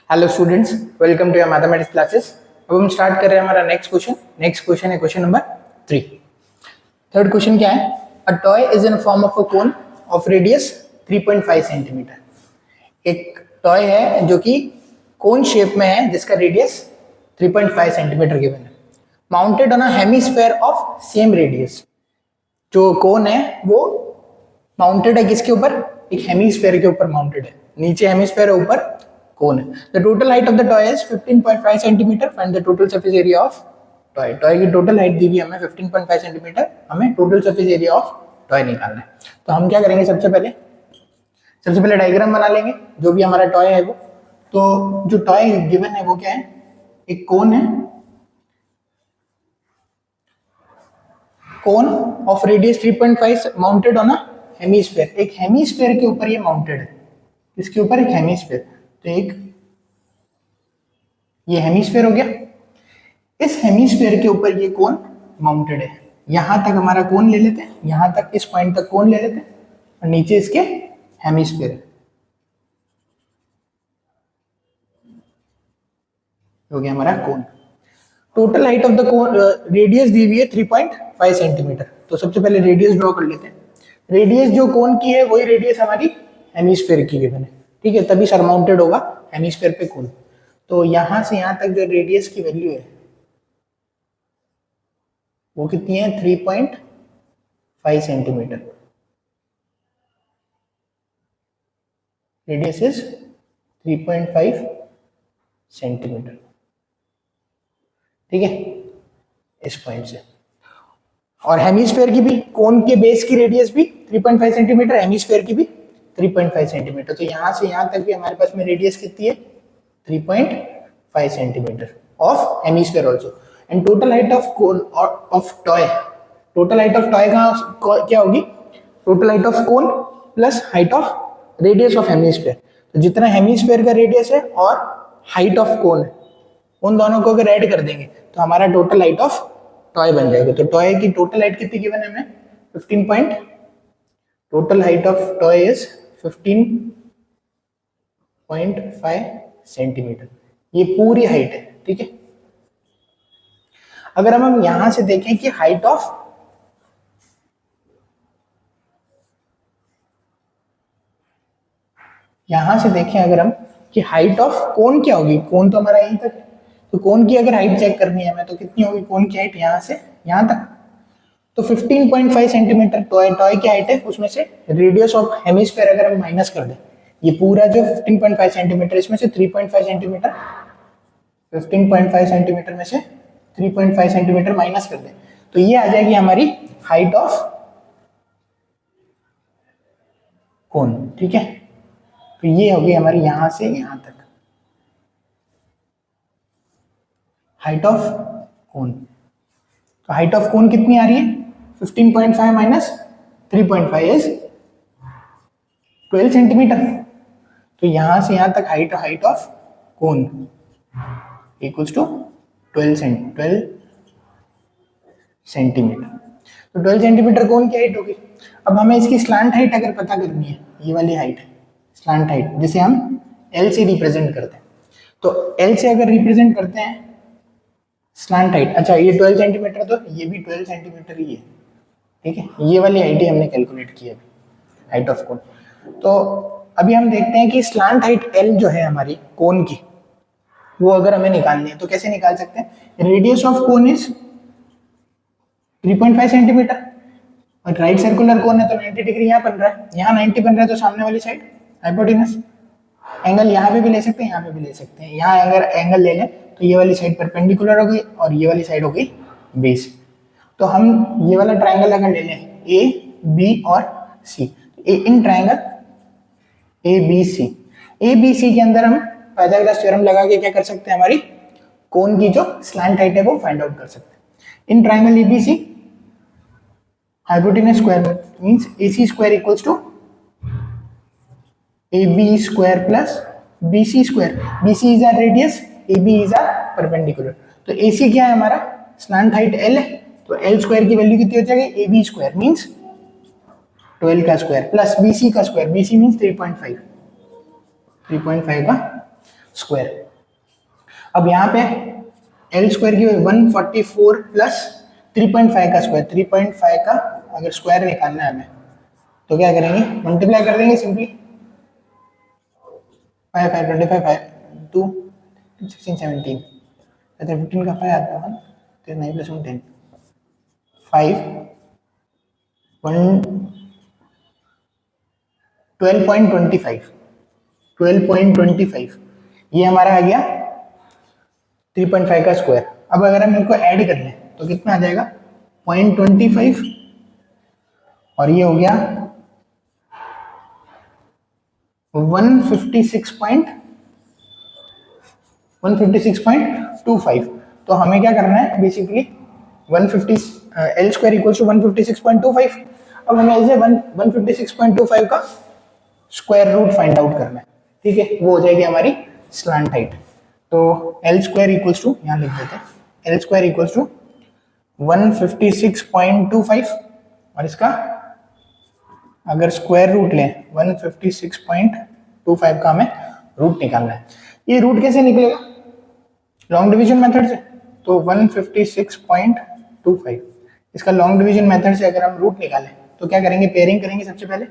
Hello students, welcome to your mathematics classes. अब हम start कर रहे हैं हमारा नेक्स्ट क्वेश्चन है क्वेश्चन नंबर 3। थर्ड क्वेश्चन क्या है? A toy is in form of a cone of radius 3.5 centimetre. एक टॉय है जो कि कोन शेप में है जिसका रेडियस 3.5 सेंटीमीटर गिवन है, mounted on a hemisphere of same radius. जो कोन है वो माउंटेड है किसके ऊपर? एक हेमिस्फेयर के ऊपर माउंटेड है। नीचे हेमिस्फेयर है, ऊपर कोन है। The total height of the toy is 15.5 centimetre. Find the total surface area of toy. Toy की टोटल हाइट दी हुई हमें 15.5 सेंटीमीटर। हमें total surface area of toy निकालना है। तो हम क्या करेंगे? सबसे पहले डायग्राम बना लेंगे जो भी हमारा टॉय है वो। तो जो टॉय गिवन है वो क्या है? एक कोन है, कोन of radius 3.5 mounted on a hemisphere. एक हेमिस्फेयर के ऊपर ये माउंटेड है। इसके ऊपर एक हेमिस्फेयर, तो एक ये हेमिस्फेयर हो गया। इस हेमिस्फेयर के ऊपर ये कोन माउंटेड है। यहां तक हमारा कोन ले लेते हैं, यहां तक इस पॉइंट तक कोन ले लेते हैं और नीचे इसके हेमिस्फेयर है। हो गया हमारा cone. Total height of the cone, radius दी हुई है 3.5 सेंटीमीटर। तो सबसे पहले रेडियस ड्रॉ कर लेते हैं। रेडियस जो कोन की है वही रेडियस हमारी हेमिस्फेयर की गिवन है, ठीक है? तभी सरमाउंटेड होगा हेमिस्फेयर पे कोन। तो यहां से यहां तक जो रेडियस की वैल्यू है वो कितनी है? 3.5 सेंटीमीटर। रेडियस इज 3.5 सेंटीमीटर, ठीक है? इस पॉइंट से। और हेमिस्फेयर की भी, कोन के बेस की रेडियस भी 3.5 सेंटीमीटर, हेमिस्फेयर की भी 3.5 सेंटीमीटर। तो यहां से यहां तक भी हमारे पास में रेडियस कितनी है? 3.5 centimetre of hemisphere also. And total height of cone of toy, total height of toy का क्या होगी? Total height of cone plus height of radius of hemisphere. तो जितना हेमिस्फेयर का रेडियस है और हाइट ऑफ कोन है, उन दोनों को अगर ऐड कर देंगे तो हमारा टोटल हाइट ऑफ टॉय बन जाएगा। तो टॉय की टोटल हाइट कितनी गिवन है हमें? 15 point. Total height of toy is 15.5 centimetre. ये पूरी हाइट है, ठीक है? अगर हम यहां से देखें कि हाइट ऑफ, यहां से देखें अगर हम कि हाइट ऑफ कोन क्या होगी? कोन तो हमारा यहीं तक है। तो कोन की अगर हाइट चेक करनी है हमें तो कितनी होगी कोन की हाइट? यहां से यहां तक। तो 15.5 सेंटीमीटर टॉय की हाइट है, उसमें से रेडियस ऑफ हेमिस्फेयर अगर हम माइनस कर दें, ये पूरा जो 15.5 सेंटीमीटर, इसमें से 3.5 सेंटीमीटर, 15.5 सेंटीमीटर में से 3.5 सेंटीमीटर माइनस कर दें तो ये आ जाएगी हमारी हाइट ऑफ कोन, ठीक है? तो ये होगी हमारी यहां से यहां तक हाइट ऑफ कोन। तो हाइट ऑफ कोन कितनी आ रही है? 15.5 माइनस 3.5 इज 12 सेंटीमीटर। तो यहां से यहां तक height of cone equals to 12 centimetre. तो 12 सेंटीमीटर कोन की हाइट होगी। अब हमें इसकी स्लांट हाइट अगर पता करनी है, ये वाली हाइट है स्लांट हाइट, जिसे हम L से रिप्रेजेंट करते हैं। तो L से अगर रिप्रेजेंट करते हैं स्लांट हाइट, अच्छा ये 12 सेंटीमीटर, तो ये भी 12 सेंटीमीटर ही है, ठीक है? ये वाली हाइट ही हमने कैलकुलेट की है, हाइट ऑफ कोन। तो अभी हम देखते हैं कि स्लांट हाइट L जो है हमारी कोन की, वो अगर हमें निकालनी है तो कैसे निकाल सकते हैं? Radius of cone is 3.5 centimetre और राइट सर्कुलर कोन है तो 90 डिग्री यहाँ बन रहा है, यहाँ 90 बन रहा है, तो सामने वाली साइड हाइपोटेनस। एंगल यहाँ पे भी ले सकते हैं, यहाँ पे भी ले सकते हैं। यहाँ अगर एंगल ले लें तो ये वाली साइड परपेंडिकुलर हो गई और ये वाली साइड हो गई बेस। तो हम ये वाला ट्राइंगल अगर ले लें ए बी और सी, in triangle A B C के अंदर हम पाइथागोरस थ्योरम लगा के क्या कर सकते हैं? हमारी कोन की जो स्लैंट हाइट है वो फाइंड आउट कर सकते हैं। In triangle ABC hypotenuse square means AC square equals to AB square plus BC square. BC is our radius, AB is our perpendicular. तो AC क्या है हमारा? slant height L है, तो L square की वैल्यू कितनी हो जाएगी? AB square means 12 का स्क्वायर प्लस BC का स्क्वायर, BC means 3.5 का स्क्वायर। अब यहाँ पे एल स्क्वायर की 144 प्लस 3.5 का स्क्वायर, 3.5 का अगर स्क्वायर निकालना है हमें तो क्या करेंगे, मल्टीप्लाई कर देंगे सिंपली। 5 5 25 5 2 16 17 15 का 5 आता है 1 9 प्लस 1 10 5 1 12.25 12.25 ये हमारा आ गया 3.5 का स्क्वायर। अब अगर हम इनको ऐड कर लें तो कितना आ जाएगा 0.25 और ये हो गया 156.25। तो हमें क्या करना है basically 150 L square equal to 156.25। अब हमें इसे 156.25 का स्क्वायर रूट फाइंड आउट करना है, ठीक है, वो हो जाएगी हमारी स्लांट हाइट। तो एल स्क्वायर इक्वल्स टू, यहाँ लिख देते हैं, एल स्क्वायर इक्वल्स टू 156.25 और इसका अगर स्क्वायर रूट लें 156.25 का हमें रूट निकालना है। ये रूट कैसे निकलेगा, लॉन्ग डिवीजन मेथड से। तो 156.25 इसका लॉन्ग डिवीजन मेथड से अगर हम रूट निकालें तो क्या करेंगे, पेयरिंग करेंगे। सबसे पहले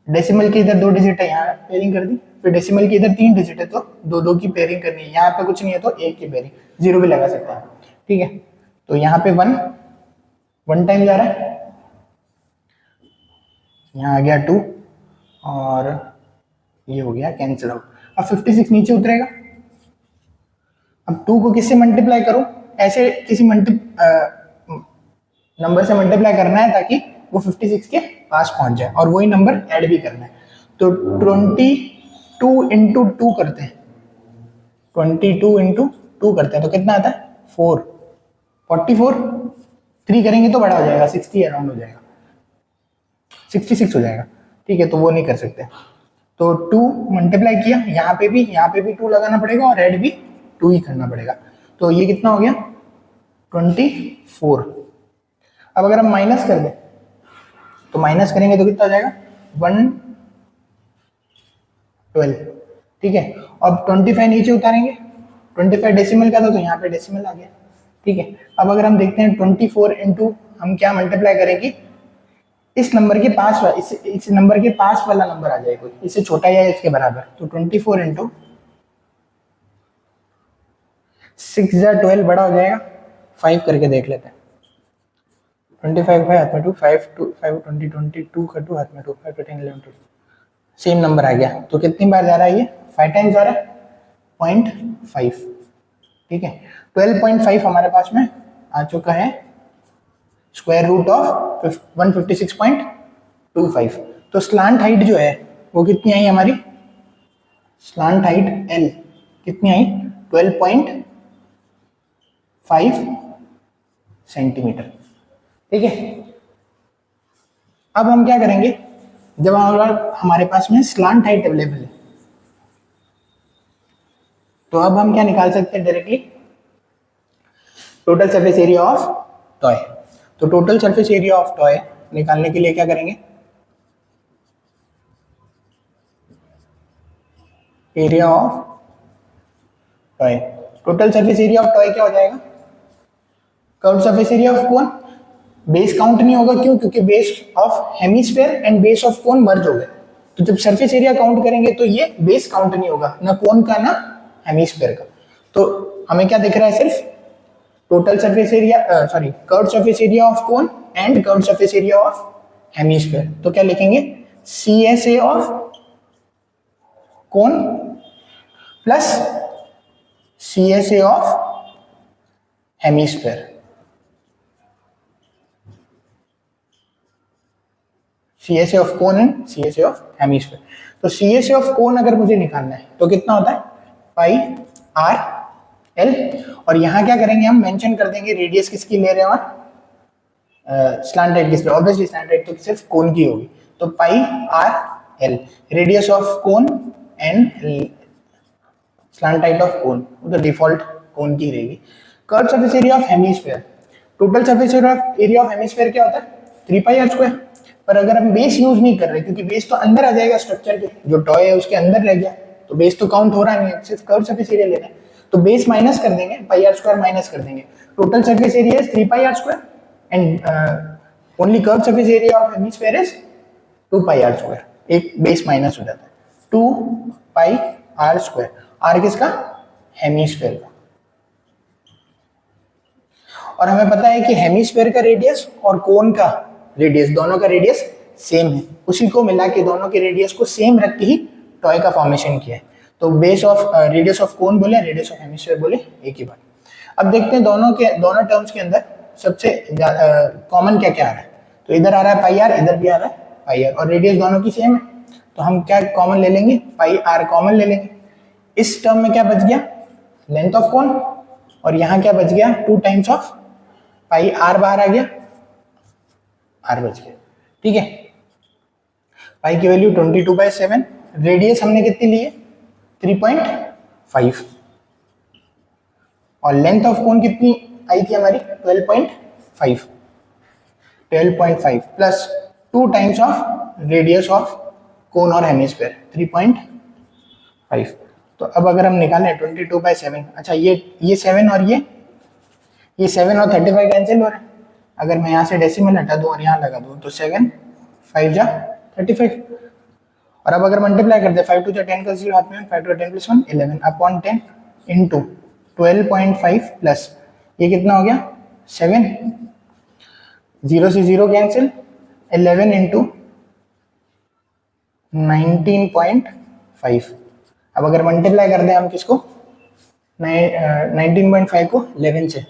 डेसिमल की इधर 2 डिजिट है, यहाँ पेयरिंग कर दी, फिर डेसिमल की इधर 3 डिजिट है तो 2 2 की पेयरिंग करनी है। यहाँ पे कुछ नहीं है तो 1 की पेयरिंग, 0 भी लगा सकते हैं, ठीक है। तो यहाँ पे 1 टाइम जा रहा है, यहाँ आ गया 2 और ये हो गया कैंसिल आउट। अब 56 नीचे उतरेगा। अब 2 को किससे मल्टीप्लाई करूं, ऐसे किसी नंबर से मल्टीप्लाई करना है ताकि वो 56 के पास पहुंच जाए और वही नंबर ऐड भी करना है। तो 22 इंटू 2 करते हैं, 22 इंटू 2 करते हैं तो कितना आता है 4 44। 3 करेंगे तो बड़ा हो जाएगा, 60 अराउंड हो जाएगा, 66 हो जाएगा, ठीक है। तो वो नहीं कर सकते। तो 2 मल्टीप्लाई किया, यहाँ पे भी 2 लगाना पड़ेगा और ऐड भी 2 ही करना पड़ेगा। तो ये कितना हो गया 24। अब अगर हम माइनस कर दें तो माइनस करेंगे तो कितना हो जाएगा 112, ठीक है। अब 25 नीचे उतारेंगे, 25 डेसिमल का था तो यहाँ पे डेसिमल आ गया, ठीक है। अब अगर हम देखते हैं 24 इंटू हम क्या मल्टीप्लाई करेंगे, इस नंबर के पास इस नंबर के पास वाला नंबर आ जाए कोई, इससे छोटा या इसके बराबर। तो 24 इंटू 6 या 12 बड़ा हो जाएगा, 5 करके देख लेते हैं। 25 5 हाथ में 2 5 2 5 20 22 का 2 हाथ में 2 5 10 11 2 सेम नंबर आ गया। तो कितनी बार जा रहा है ये 5 टाइम्स जा रहा है 0.5, ठीक है। 12.5 हमारे पास में आ चुका है स्क्वायर रूट ऑफ 156.25। तो स्लांट हाइट जो है वो कितनी आई हमारी, स्लांट हाइट एल कितनी आई 12.5 सेंटीमीटर, ठीक है। अब हम क्या करेंगे, जब हमारे पास में स्लांट हाइट अवेलेबल है तो अब हम क्या निकाल सकते हैं directly, total surface area of toy. तो total surface area of toy निकालने के लिए क्या करेंगे, area of toy, total surface area of toy क्या हो जाएगा, curved surface area of cone. Base count नहीं होगा, क्यों, क्योंकि base of hemisphere and base of cone merge हो गए। तो जब सरफेस एरिया काउंट करेंगे तो ये बेस काउंट नहीं होगा, ना कोन का ना हेमिस्फेयर का। तो हमें क्या दिख रहा है, सिर्फ total surface area, sorry, curved surface area of cone and curved surface area of hemisphere. तो क्या लिखेंगे, CSA of cone plus CSA of hemisphere. CSA of cone and CSA of hemisphere. तो CSA ऑफ कोन अगर मुझे निकालना है तो कितना होता है पाई आर एल। और यहाँ क्या करेंगे, हम मेंशन कर देंगे रेडियस किसकी ले रहे हैं और स्लांट हाइट किसकी, ऑब्वियसली स्लांट हाइट तो सिर्फ कोन की होगी। तो pi R L, radius of cone and slant height of cone, वो तो डिफॉल्ट कोन की रहेगी। Curve surface area of hemisphere, total surface area of hemisphere क्या होता है 3 पाई आर स्क्वायर। पर अगर हम बेस यूज नहीं कर रहे, क्योंकि बेस तो अंदर आ जाएगा स्ट्रक्चर के, जो टॉय है उसके अंदर रह गया, तो बेस तो काउंट हो रहा नहीं है, सिर्फ कर्व सरफेस एरिया लेना है, तो बेस माइनस कर देंगे, पाई आर स्क्वायर माइनस कर देंगे, total surface area is 3 pi R square and only curve surface area of hemisphere is 2 pi R square, एक बेस माइनस हो जाता है, 2 पाई आर स्क्वायर, आर किसका, हेमिस्फीयर का। और हमें पता है कि हेमिस्फीयर का रेडियस और कोन का रेडियस, दोनों का रेडियस सेम है, उसी को मिला के दोनों के रेडियस को सेम रख के ही टॉय का फॉर्मेशन किया है। तो बेस ऑफ रेडियस ऑफ कोन बोले, रेडियस ऑफ हेमिस्फीयर बोले, एक ही बात। अब देखते हैं दोनों टर्म्स के अंदर सबसे कॉमन क्या क्या आ रहा है। तो इधर आ रहा है पाई आर, इधर भी आ रहा है पाई आर, और रेडियस दोनों की सेम है, तो हम क्या कॉमन ले लेंगे, पाई आर कॉमन ले लेंगे। इस टर्म में क्या बच गया, लेंथ ऑफ कोन, और यहाँ क्या बच गया, 2 टाइम्स ऑफ पाई आर बाहर आ गया, आर बच गया, ठीक है। पाई की वैल्यू 22/7, रेडियस हमने कितनी ली है, 3.5, और लेंथ ऑफ कोन कितनी आई थी हमारी, 12.5 plus 2 times of radius of कोन और हेमिस्फीयर 3.5। तो अब अगर हम निकालें 22/7, अच्छा ये 7 और ये 7 और 35 कैंसिल हो रहे हैं, अगर मैं यहाँ से डेसिमल हटा दूँ और यहाँ लगा दूँ तो 7 5 जा 35, और अब अगर मल्टीप्लाई करते 5 to 10 का 0 हाथ में, 5 to 10 + 1 11 अपॉन 10 इंटू 12.5 प्लस ये कितना हो गया 7, 0 से 0 कैंसिल, 11 इंटू 19.5। अब अगर मल्टीप्लाई कर दें हम किसको, 19.5 को 11 से,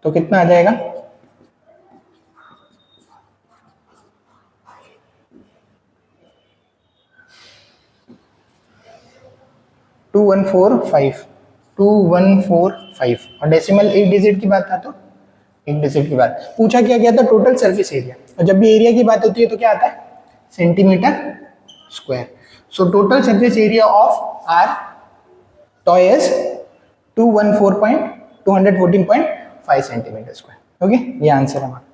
तो कितना आ जाएगा, 2145 और डेसिमल एक डिजिट की बात था तो एक डिजिट की बात। पूछा क्या गया था, टोटल सरफेस एरिया, और जब भी एरिया की बात होती है तो क्या आता है, centimetre square. So total surface area of our toy is 214.5 centimetre square. Okay, ये आंसर है हमारा।